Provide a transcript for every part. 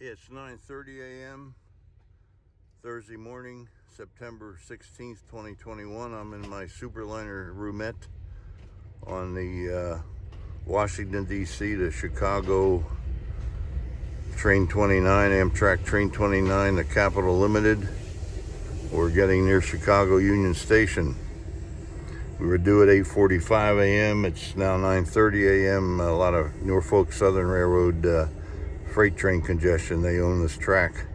It's 9:30 a.m. Thursday morning, September 16th, 2021. I'm in my Superliner roomette on the Washington, D.C. to Chicago Train 29, Amtrak Train 29, the Capital Limited. We're getting near Chicago Union Station. We were due at 8:45 a.m. It's now 9:30 a.m. A lot of Norfolk Southern Railroad freight train congestion. They own this track.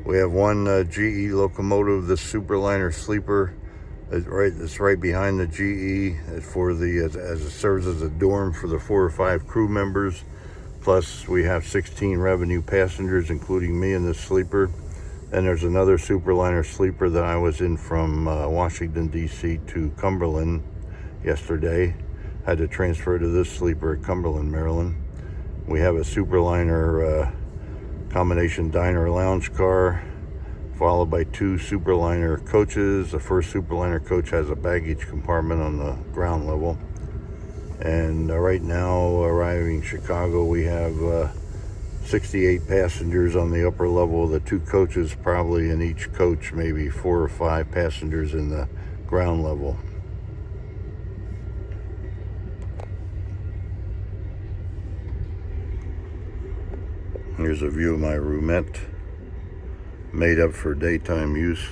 We have one GE locomotive, the Superliner sleeper. It's right behind the GE as it serves as a dorm for the 4 or 5 crew members. Plus, we have 16 revenue passengers, including me in this sleeper. And there's another Superliner sleeper that I was in from Washington, D.C. to Cumberland yesterday. Had to transfer to this sleeper at Cumberland, Maryland. We have a Superliner combination diner lounge car, followed by 2 Superliner coaches. The first Superliner coach has a baggage compartment on the ground level. And right now, arriving in Chicago, we have 68 passengers on the upper level. The 2 coaches, probably in each coach, maybe 4 or 5 passengers in the ground level. Here's a view of my roomette, made up for daytime use.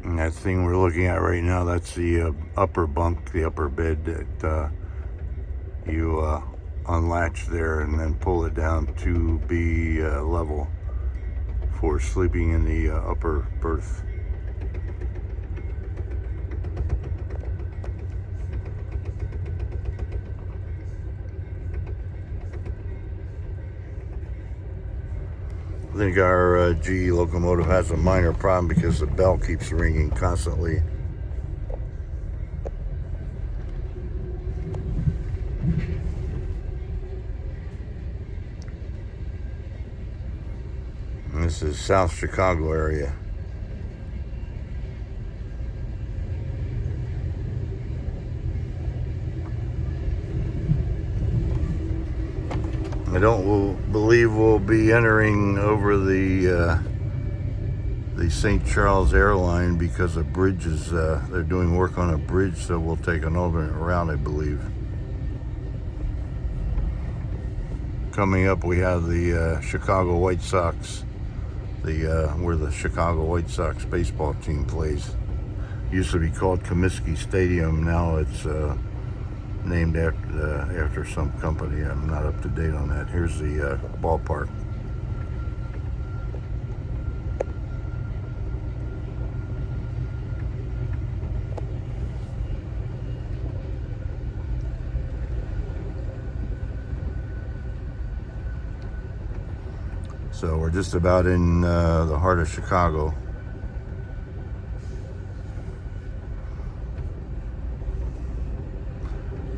And that thing we're looking at right now, that's the upper bunk, the upper bed that you unlatch there and then pull it down to be level for sleeping in the upper berth. I think our GE locomotive has a minor problem because the bell keeps ringing constantly. And this is South Chicago area. I don't believe we'll be entering over the St. Charles airline because a bridge is, they're doing work on a bridge, so we'll take an alternate route, I believe. Coming up, we have the Chicago White Sox, where the Chicago White Sox baseball team plays. Used to be called Comiskey Stadium. Now it's named after some company. I'm not up to date on that. Here's the ballpark. So we're just about in the heart of Chicago.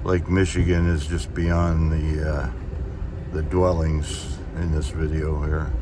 Lake Michigan is just beyond the dwellings in this video here.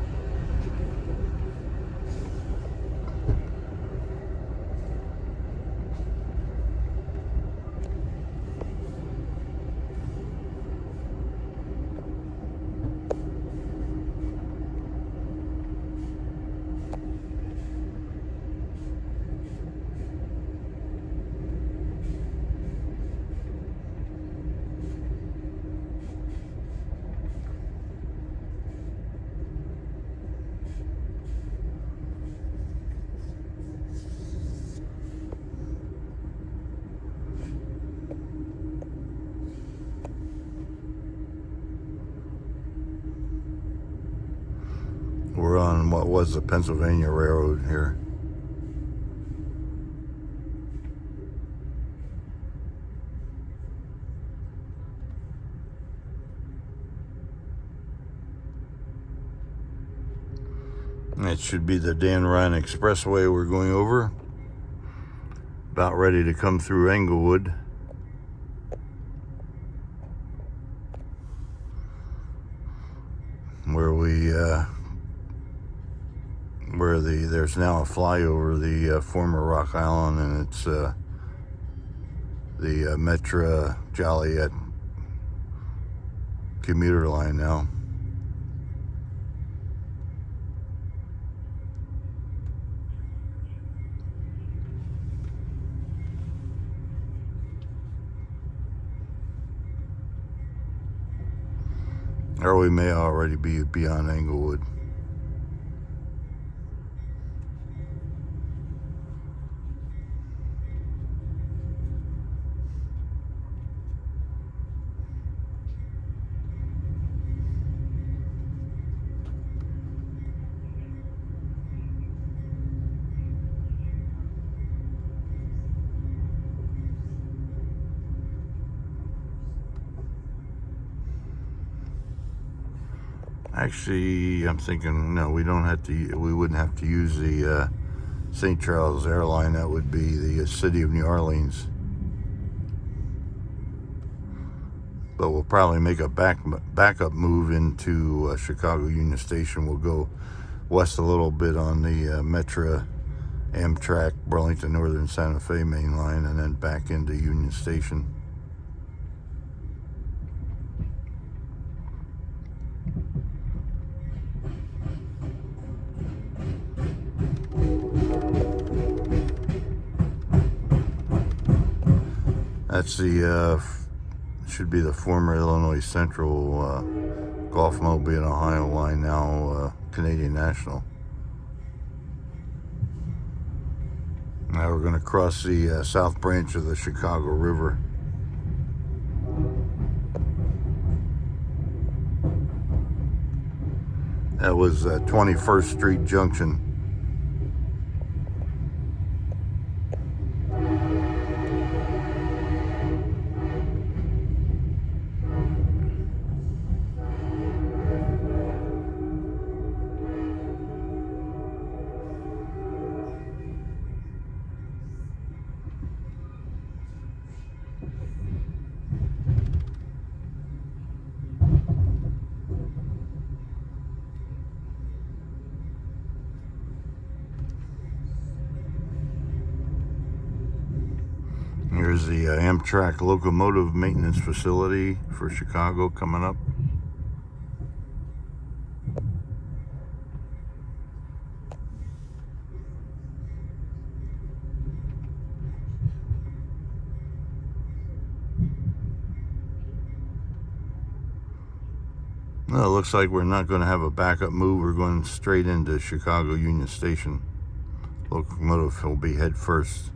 We're on what was the Pennsylvania Railroad here. It should be the Dan Ryan Expressway we're going over. About ready to come through Englewood. Where we where there's now a flyover the former Rock Island, and it's the Metro Joliet commuter line now. Or we may already be beyond Englewood. Actually, I'm thinking, no, we wouldn't have to use the St. Charles airline. That would be the city of New Orleans. But we'll probably make a backup move into Chicago Union Station. We'll go west a little bit on the Metro Amtrak Burlington Northern Santa Fe main line, and then back into Union Station. That's the, should be the former Illinois Central Gulf Mobile Ohio line, now Canadian National. Now we're going to cross the south branch of the Chicago River. That was 21st Street Junction. Here's the Amtrak locomotive maintenance facility for Chicago coming up. Well, it looks like we're not going to have a backup move. We're going straight into Chicago Union Station. Locomotive will be head first.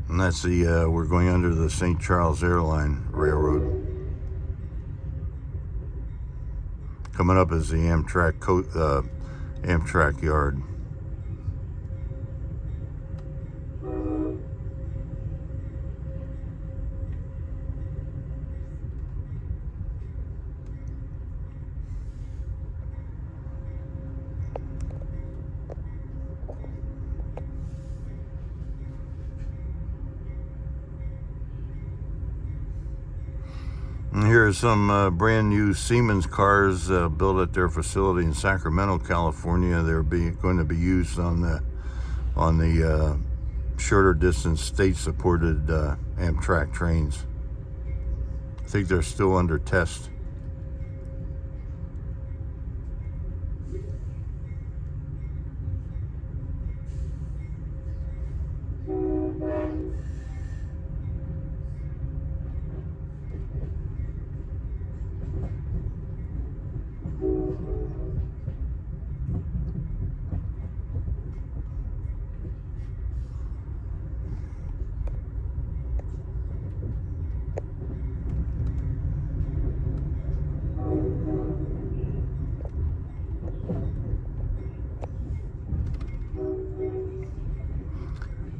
And that's the, we're going under the St. Charles Airline Railroad. Coming up is the Amtrak yard. And here are some brand new Siemens cars built at their facility in Sacramento, California. They're going to be used on the shorter distance state-supported Amtrak trains. I think they're still under test.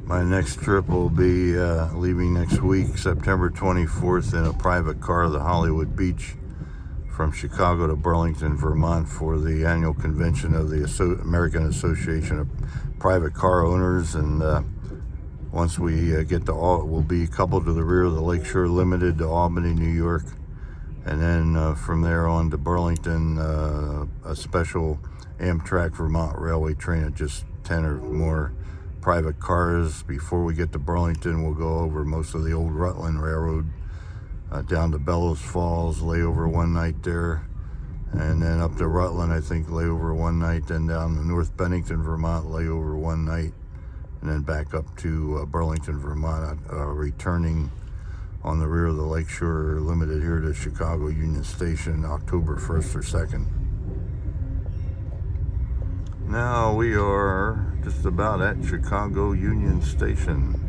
My next trip will be leaving next week, September 24th, in a private car, the Hollywood Beach from Chicago to Burlington, Vermont for the annual convention of the American Association of Private Car Owners. And once we get to we'll be coupled to the rear of the Lakeshore Limited to Albany, New York. And then from there on to Burlington, a special Amtrak Vermont Railway train of just 10 or more private cars. Before we get to Burlington, we'll go over most of the old Rutland Railroad down to Bellows Falls, lay over one night there, and then up to Rutland, I think, lay over one night, then down to North Bennington, Vermont, lay over one night, and then back up to Burlington, Vermont, returning on the rear of the Lakeshore Limited here to Chicago Union Station, October 1st or 2nd. Now we are just about at Chicago Union Station.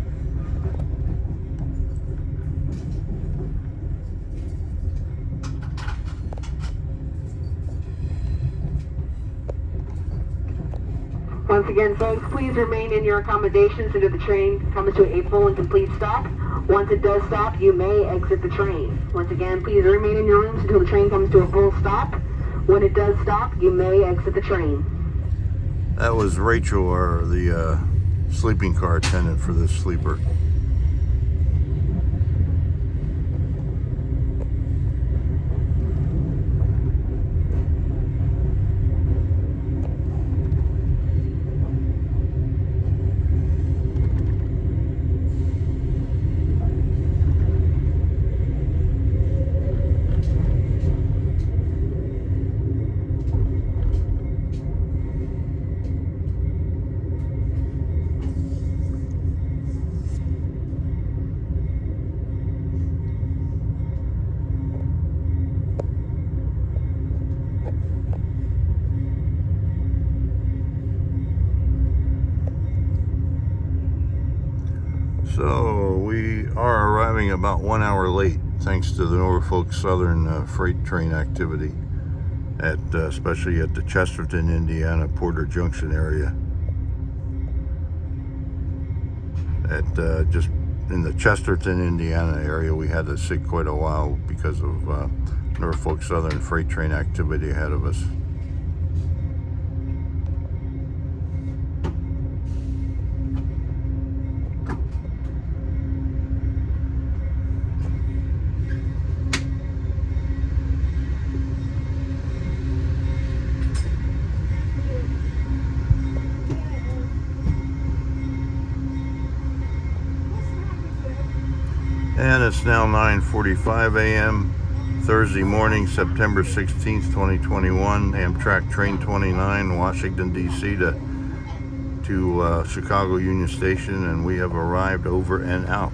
Once again, folks, please remain in your accommodations until the train comes to a full and complete stop. Once it does stop, you may exit the train. Once again, please remain in your rooms until the train comes to a full stop. When it does stop, you may exit the train. That was Rachel, the sleeping car attendant for this sleeper. So we are arriving about 1 hour late, thanks to the Norfolk Southern freight train activity, especially at the Chesterton, Indiana, Porter Junction area. Just in the Chesterton, Indiana area, we had to sit quite a while because of Norfolk Southern freight train activity ahead of us. And it's now 9:45 a.m. Thursday morning, September 16th, 2021. Amtrak Train 29, Washington, D.C. to Chicago Union Station, and we have arrived over and out.